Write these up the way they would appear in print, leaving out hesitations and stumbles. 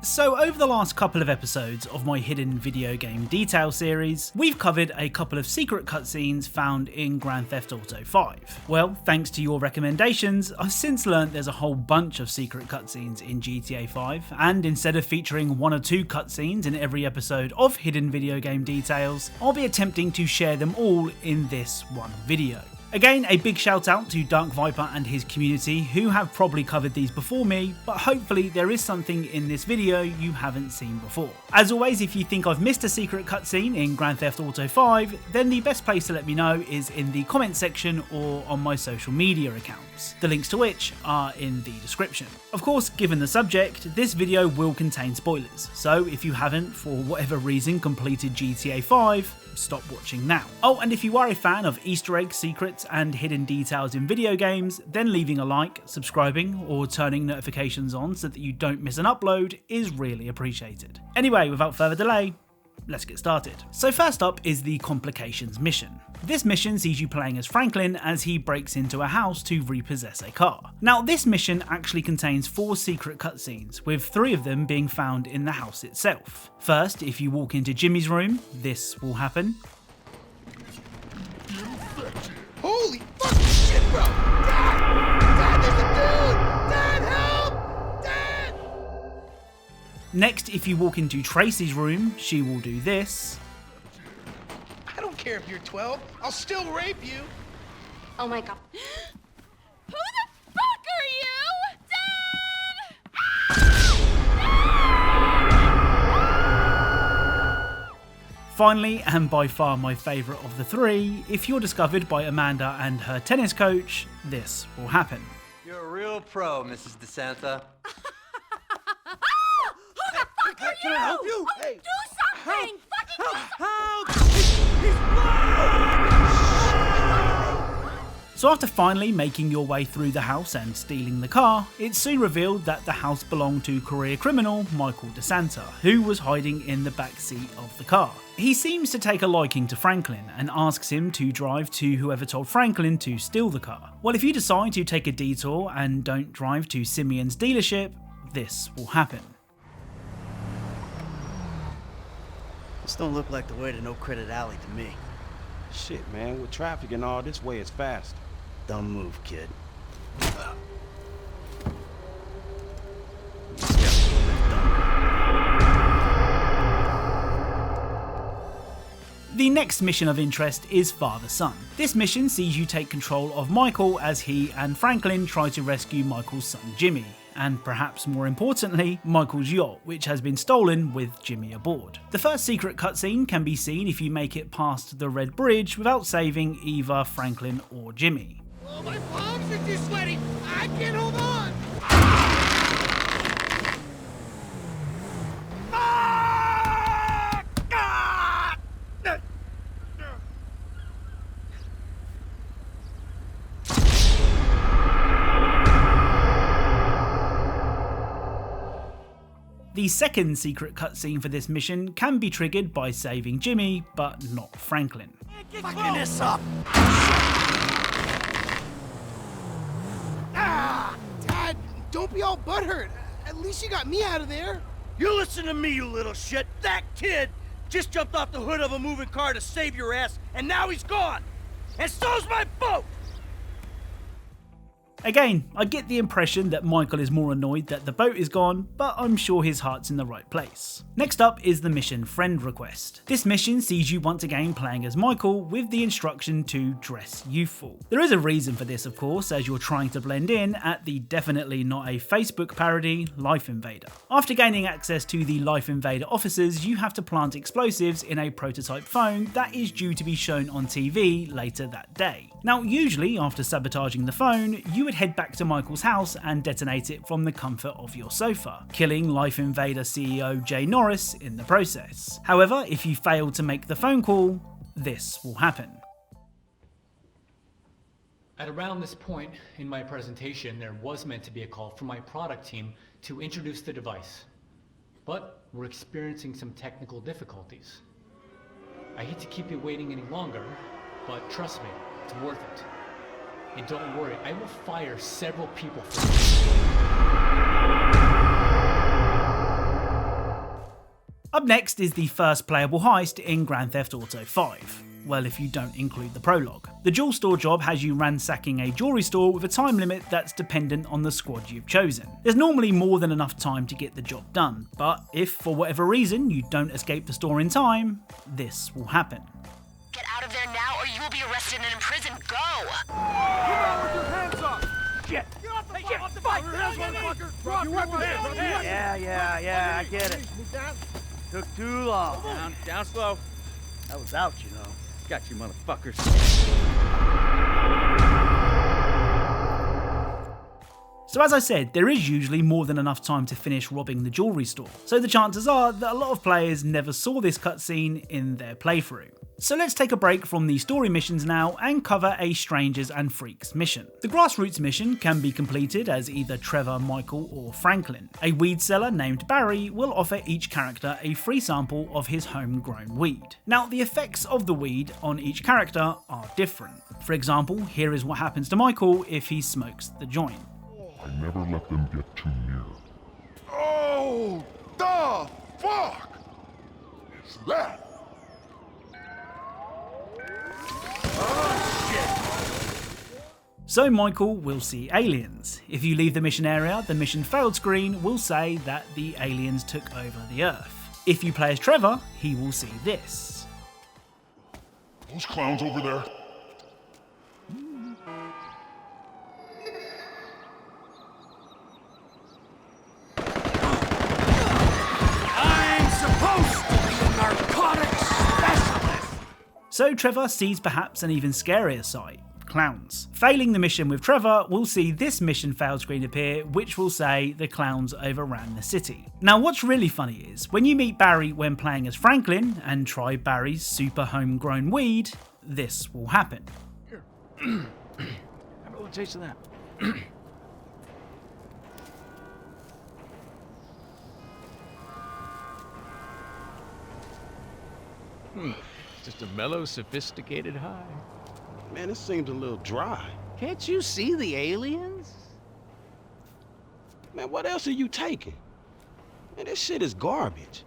So over the last couple of episodes of my hidden video game detail series, we've covered a couple of secret cutscenes found in Grand Theft Auto 5. Well, thanks to your recommendations, I've since learned there's a whole bunch of secret cutscenes in GTA 5, and instead of featuring one or two cutscenes in every episode of hidden video game details, I'll be attempting to share them all in this one video. Again, a big shout out to Dark Viper and his community who have probably covered these before me, but hopefully there is something in this video you haven't seen before. As always, if you think I've missed a secret cutscene in Grand Theft Auto 5, then the best place to let me know is in the comment section or on my social media accounts, the links to which are in the description. Of course, given the subject, this video will contain spoilers, so if you haven't, for whatever reason, completed GTA 5, stop watching now. Oh, and if you are a fan of Easter eggs, secrets, and hidden details in video games, then leaving a like, subscribing, or turning notifications on so that you don't miss an upload is really appreciated. Anyway, without further delay, let's get started. So first up is the Complications mission. This mission sees you playing as Franklin as he breaks into a house to repossess a car. Now this mission actually contains 4 secret cutscenes, with 3 of them being found in the house itself. First, if you walk into Jimmy's room, this will happen. Holy fucking shit, bro! Dad, there's a dude! Dad, help! Dad! Next, if you walk into Tracy's room, she will do this. I don't care if you're 12, I'll still rape you. Oh my god. Who the fuck are you? Finally, and by far my favourite of the 3, if you're discovered by Amanda and her tennis coach, this will happen. You're a real pro, Mrs. DeSanta. Who the fuck are you? Can I help you? Oh, Hey. do something! Fucking Help! So after finally making your way through the house and stealing the car, it's soon revealed that the house belonged to career criminal Michael DeSanta, who was hiding in the back seat of the car. He seems to take a liking to Franklin and asks him to drive to whoever told Franklin to steal the car. Well, if you decide to take a detour and don't drive to Simeon's dealership, this will happen. This don't look like the way to No Credit Alley to me. Shit, man, with traffic and all, this way is fast. Dumb move, kid. The next mission of interest is Father-Son. This mission sees you take control of Michael as he and Franklin try to rescue Michael's son Jimmy, and perhaps more importantly, Michael's yacht, which has been stolen with Jimmy aboard. The first secret cutscene can be seen if you make it past the Red Bridge without saving either Franklin or Jimmy. Oh, my palms are too sweaty. I can't hold on. The second secret cutscene for this mission can be triggered by saving Jimmy, but not Franklin. Fucking this up! Dad, don't be all butthurt. At least you got me out of there. You listen to me, you little shit. That kid just jumped off the hood of a moving car to save your ass, and now he's gone. And so's my boat! Again, I get the impression that Michael is more annoyed that the boat is gone, but I'm sure his heart's in the right place. Next up is the mission Friend Request. This mission sees you once again playing as Michael with the instruction to dress youthful. There is a reason for this, of course, as you're trying to blend in at the definitely not a Facebook parody Life Invader. After gaining access to the Life Invader offices, you have to plant explosives in a prototype phone that is due to be shown on TV later that day. Now, usually after sabotaging the phone, you would head back to Michael's house and detonate it from the comfort of your sofa, killing Life Invader CEO Jay Norris in the process. However, if you fail to make the phone call, this will happen. At around this point in my presentation, there was meant to be a call from my product team to introduce the device, but we're experiencing some technical difficulties. I hate to keep you waiting any longer, but trust me, it's worth it. And don't worry, I will fire several people for this. Up next is the first playable heist in Grand Theft Auto 5. Well, if you don't include the prologue. The jewel store job has you ransacking a jewellery store with a time limit that's dependent on the squad you've chosen. There's normally more than enough time to get the job done, but if for whatever reason you don't escape the store in time, this will happen. Get out of there now or you will be arrested and imprisoned. Go! Get out with your hands up! Shit! Get off the bike! Motherfucker! Drop your weapon! Yeah, I get it. Move down. Took too long. Down slow. I was out, you know. Got you, motherfuckers. So as I said, there is usually more than enough time to finish robbing the jewellery store, so the chances are that a lot of players never saw this cutscene in their playthrough. So let's take a break from the story missions now and cover a Strangers and Freaks mission. The grassroots mission can be completed as either Trevor, Michael or Franklin. A weed seller named Barry will offer each character a free sample of his homegrown weed. Now the effects of the weed on each character are different. For example, here is what happens to Michael if he smokes the joint. I never let them get too near. Oh, the fuck is that? So Michael will see aliens. If you leave the mission area, the mission failed screen will say that the aliens took over the Earth. If you play as Trevor, he will see this. Those clowns over there? I'm supposed to be a narcotics specialist! So Trevor sees perhaps an even scarier sight. Clowns. Failing the mission with Trevor, we'll see this mission failed screen appear, which will say the clowns overran the city. Now what's really funny is, when you meet Barry when playing as Franklin and try Barry's super homegrown weed, this will happen. Here. Have a little taste of that. Just a mellow, sophisticated high. Man, this seems a little dry. Can't you see the aliens? Man, what else are you taking? Man, this shit is garbage.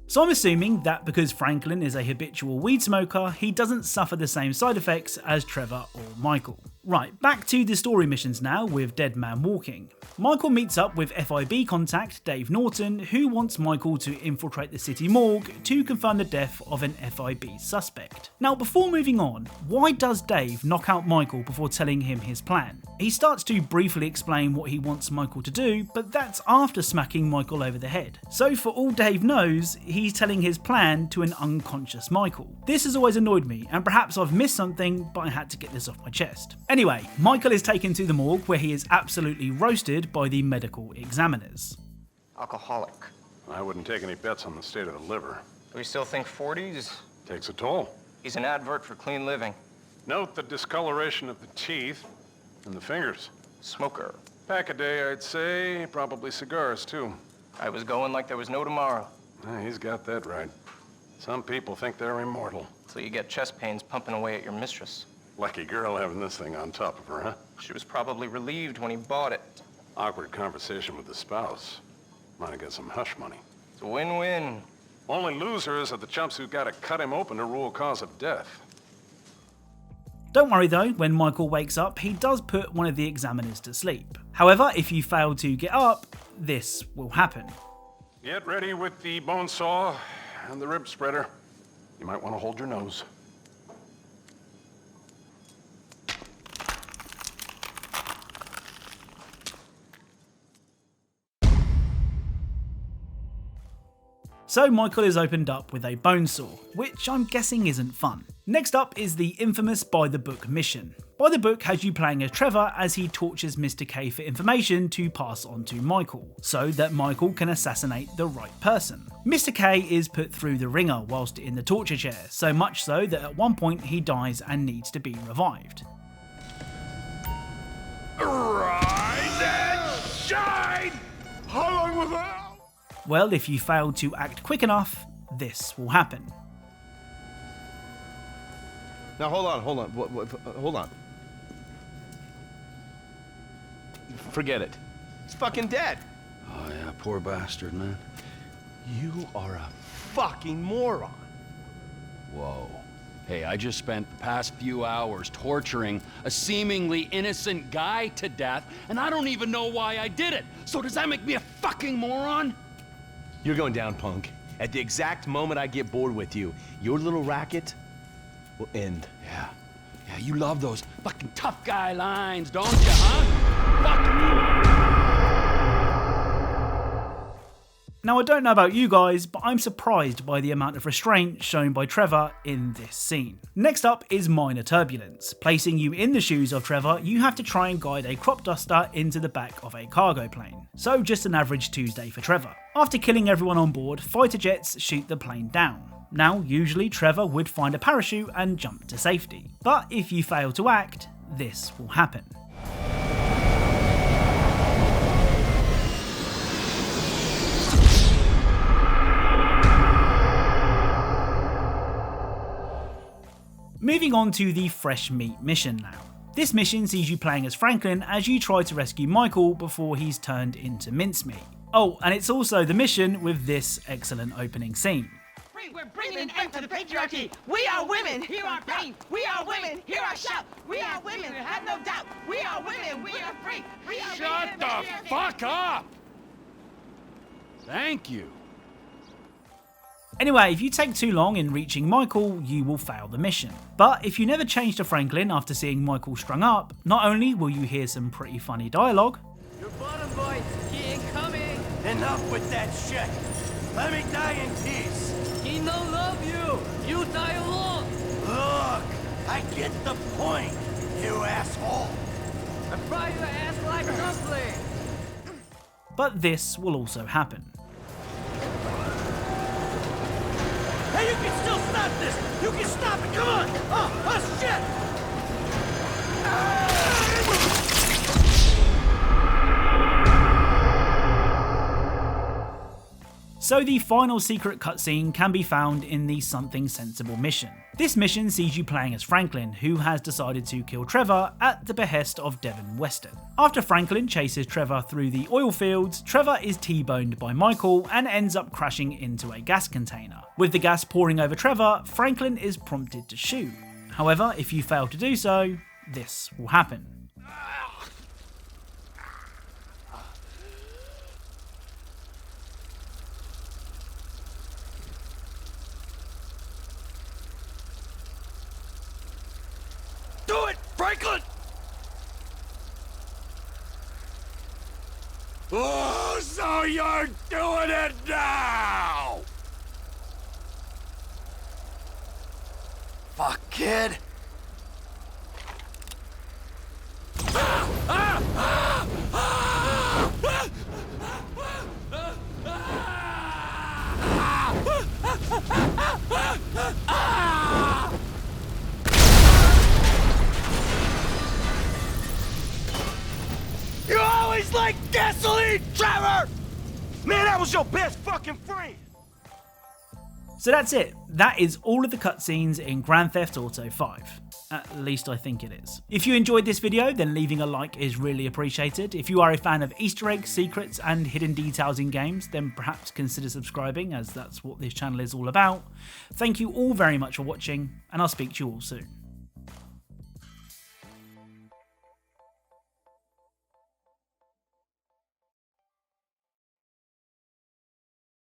So I'm assuming that because Franklin is a habitual weed smoker, he doesn't suffer the same side effects as Trevor or Michael. Right, back to the story missions now with Dead Man Walking. Michael meets up with FIB contact Dave Norton, who wants Michael to infiltrate the city morgue to confirm the death of an FIB suspect. Now before moving on, why does Dave knock out Michael before telling him his plan? He starts to briefly explain what he wants Michael to do, but that's after smacking Michael over the head. So for all Dave knows, he's telling his plan to an unconscious Michael. This has always annoyed me, and perhaps I've missed something, but I had to get this off my chest. Anyway, Michael is taken to the morgue where he is absolutely roasted by the medical examiners. Alcoholic. I wouldn't take any bets on the state of the liver. Do we still think 40s? Takes a toll. He's an advert for clean living. Note the discoloration of the teeth and the fingers. Smoker. Pack a day, I'd say. Probably cigars, too. I was going like there was no tomorrow. He's got that right. Some people think they're immortal. Till you get chest pains pumping away at your mistress. Lucky girl having this thing on top of her, huh? She was probably relieved when he bought it. Awkward conversation with the spouse. Might have got some hush money. It's a win-win. Only losers are the chumps who gotta cut him open to rule cause of death. Don't worry though, when Michael wakes up, he does put one of the examiners to sleep. However, if you fail to get up, this will happen. Get ready with the bone saw and the rib spreader. You might want to hold your nose. So Michael is opened up with a bone saw, which I'm guessing isn't fun. Next up is the infamous By the Book mission. By the Book has you playing as Trevor as he tortures Mr. K for information to pass on to Michael, so that Michael can assassinate the right person. Mr. K is put through the ringer whilst in the torture chair, so much so that at one point he dies and needs to be revived. Rise and shine! How long was that? Well, if you fail to act quick enough, this will happen. Now hold on. Hold on. Forget it. He's fucking dead. Oh yeah, poor bastard, man. You are a fucking moron. Whoa. Hey, I just spent the past few hours torturing a seemingly innocent guy to death, and I don't even know why I did it. So does that make me a fucking moron? You're going down, punk. At the exact moment I get bored with you, your little racket will end. Yeah, you love those fucking tough guy lines, don't you, huh? Fuck you. Now I don't know about you guys, but I'm surprised by the amount of restraint shown by Trevor in this scene. Next up is minor turbulence. Placing you in the shoes of Trevor, you have to try and guide a crop duster into the back of a cargo plane. So just an average Tuesday for Trevor. After killing everyone on board, fighter jets shoot the plane down. Now usually Trevor would find a parachute and jump to safety. But if you fail to act, this will happen. Moving on to the Fresh Meat mission now. This mission sees you playing as Franklin as you try to rescue Michael before he's turned into mincemeat. Oh, and it's also the mission with this excellent opening scene. We're bringing an end to the patriarchy. We are women. Hear our pain. We are women. Hear our shout. We are women. Have no doubt. We are women. We are free. We are Shut the fuck up! Thank you. Anyway, if you take too long in reaching Michael, you will fail the mission. But if you never change to Franklin after seeing Michael strung up, not only will you hear some pretty funny dialogue, Your bottom, boys. He ain't coming. Enough with that shit. Let me die in peace. He no love you. You die alone. Look, I get the point, you asshole. I fry your ass like dumpling. but this will also happen. Hey, you can still stop this! You can stop it! Come on! Oh shit! So the final secret cutscene can be found in the Something Sensible mission. This mission sees you playing as Franklin, who has decided to kill Trevor at the behest of Devin Weston. After Franklin chases Trevor through the oil fields, Trevor is T-boned by Michael and ends up crashing into a gas container. With the gas pouring over Trevor, Franklin is prompted to shoot. However, if you fail to do so, this will happen. Do it, Franklin! Oh, so you're doing it now! Fuck, kid. You always like gasoline, Trevor! Man, that was your best fucking friend! So that's it. That is all of the cutscenes in Grand Theft Auto 5. At least I think it is. If you enjoyed this video, then leaving a like is really appreciated. If you are a fan of Easter eggs, secrets, and hidden details in games, then perhaps consider subscribing, as that's what this channel is all about. Thank you all very much for watching, and I'll speak to you all soon.